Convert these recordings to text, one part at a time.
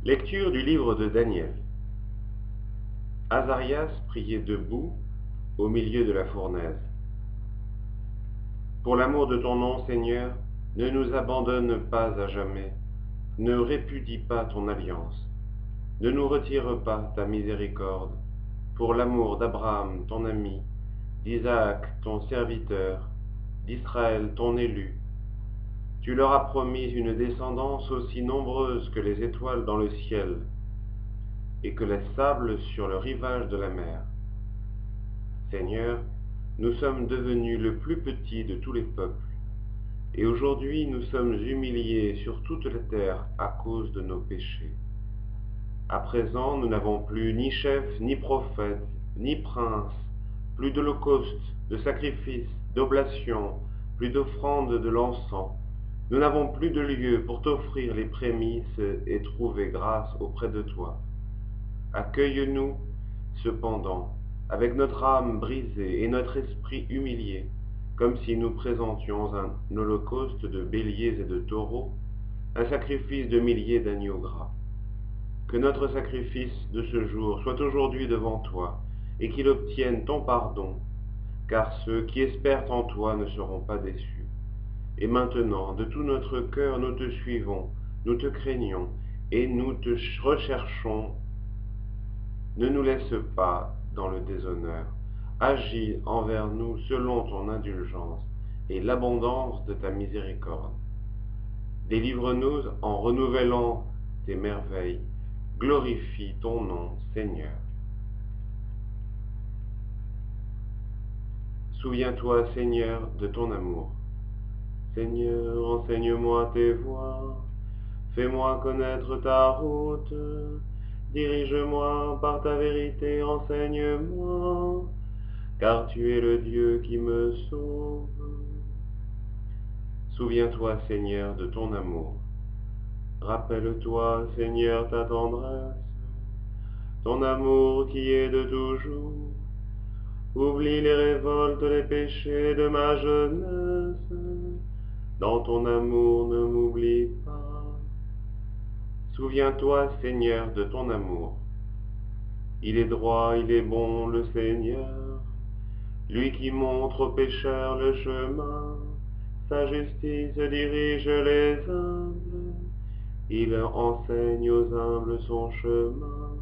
Lecture du livre de Daniel. Azarias priait debout au milieu de la fournaise. Pour l'amour de ton nom, Seigneur, ne nous abandonne pas à jamais, ne répudie pas ton alliance, ne nous retire pas ta miséricorde, pour l'amour d'Abraham, ton ami, d'Isaac, ton serviteur, d'Israël, ton élu. Tu leur as promis une descendance aussi nombreuse que les étoiles dans le ciel et que les sables sur le rivage de la mer. Seigneur, nous sommes devenus le plus petit de tous les peuples, et aujourd'hui nous sommes humiliés sur toute la terre à cause de nos péchés. À présent, nous n'avons plus ni chef, ni prophète, ni prince, plus d'holocaustes, de sacrifices, d'oblations, plus d'offrandes de l'encens. Nous n'avons plus de lieu pour t'offrir les prémices et trouver grâce auprès de toi. Accueille-nous, cependant, avec notre âme brisée et notre esprit humilié, comme si nous présentions un holocauste de béliers et de taureaux, un sacrifice de milliers d'agneaux gras. Que notre sacrifice de ce jour soit aujourd'hui devant toi, et qu'il obtienne ton pardon, car ceux qui espèrent en toi ne seront pas déçus. Et maintenant, de tout notre cœur, nous te suivons, nous te craignons, et nous te recherchons. Ne nous laisse pas dans le déshonneur. Agis envers nous selon ton indulgence et l'abondance de ta miséricorde. Délivre-nous en renouvelant tes merveilles. Glorifie ton nom, Seigneur. Souviens-toi, Seigneur, de ton amour. Seigneur, enseigne-moi tes voies. Fais-moi connaître ta route. Dirige-moi par ta vérité, enseigne-moi, car tu es le Dieu qui me sauve. Souviens-toi, Seigneur, de ton amour. Rappelle-toi, Seigneur, ta tendresse, ton amour qui est de toujours. Oublie les révoltes, les péchés de ma jeunesse. Dans ton amour, ne m'oublie pas. Souviens-toi, Seigneur, de ton amour. Il est droit, il est bon, le Seigneur, lui qui montre aux pécheurs le chemin. Sa justice dirige les humbles, il enseigne aux humbles son chemin.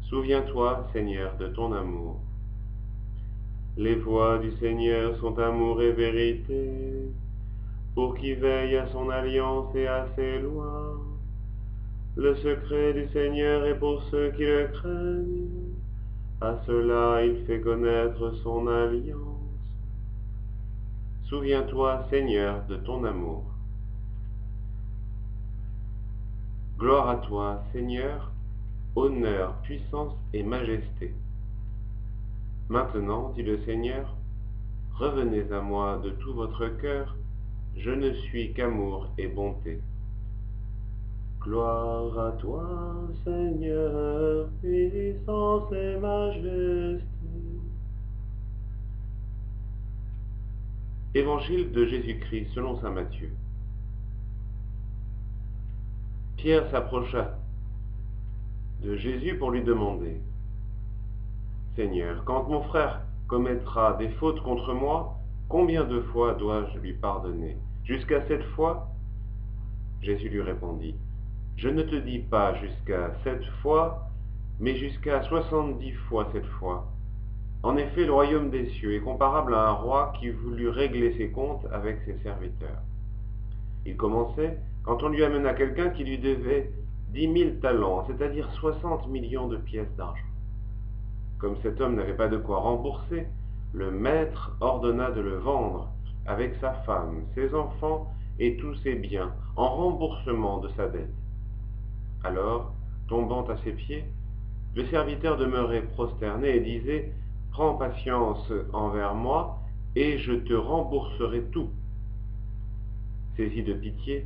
Souviens-toi, Seigneur, de ton amour. Les voies du Seigneur sont amour et vérité, pour qui veille à son alliance et à ses lois. Le secret du Seigneur est pour ceux qui le craignent, à ceux-là il fait connaître son alliance. Souviens-toi, Seigneur, de ton amour. Gloire à toi, Seigneur, honneur, puissance et majesté. Maintenant, dit le Seigneur, revenez à moi de tout votre cœur, je ne suis qu'amour et bonté. Gloire à toi, Seigneur, puissance et majesté. Évangile de Jésus-Christ selon saint Matthieu. Pierre s'approcha de Jésus pour lui demander, « Seigneur, quand mon frère commettra des fautes contre moi, combien de fois dois-je lui pardonner? Jusqu'à 7 fois ?» Jésus lui répondit, « Je ne te dis pas jusqu'à 7 fois, mais jusqu'à 70 fois 7 fois. En effet, le royaume des cieux est comparable à un roi qui voulut régler ses comptes avec ses serviteurs. Il commençait quand on lui amena quelqu'un qui lui devait 10 000 talents, c'est-à-dire 60 millions de pièces d'argent. Comme cet homme n'avait pas de quoi rembourser, le maître ordonna de le vendre avec sa femme, ses enfants et tous ses biens en remboursement de sa dette. Alors, tombant à ses pieds, le serviteur demeurait prosterné et disait « Prends patience envers moi, et je te rembourserai tout. » Saisi de pitié,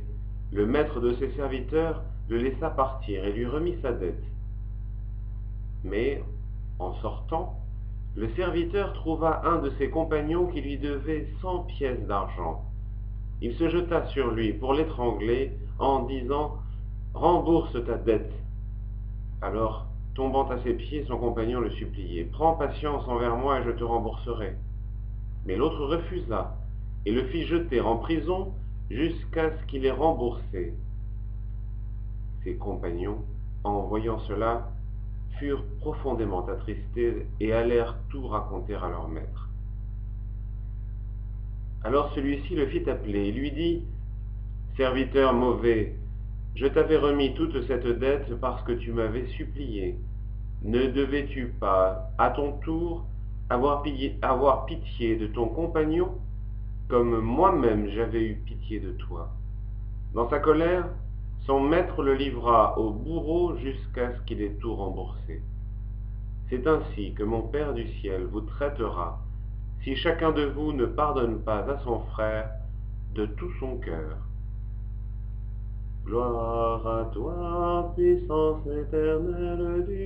le maître de ses serviteurs le laissa partir et lui remit sa dette. Mais, en sortant, le serviteur trouva un de ses compagnons qui lui devait 100 pièces d'argent. Il se jeta sur lui pour l'étrangler en disant rembourse ta dette. » Alors, tombant à ses pieds, son compagnon le suppliait. « Prends patience envers moi et je te rembourserai. » Mais l'autre refusa et le fit jeter en prison jusqu'à ce qu'il ait remboursé. Ses compagnons, en voyant cela, furent profondément attristés et allèrent tout raconter à leur maître. Alors celui-ci le fit appeler et lui dit: « Serviteur mauvais, je t'avais remis toute cette dette parce que tu m'avais supplié. Ne devais-tu pas, à ton tour, avoir pitié de ton compagnon, comme moi-même j'avais eu pitié de toi? » Dans sa colère, son maître le livra au bourreau jusqu'à ce qu'il ait tout remboursé. C'est ainsi que mon Père du ciel vous traitera, si chacun de vous ne pardonne pas à son frère de tout son cœur. Gloire à toi, puissance éternelle du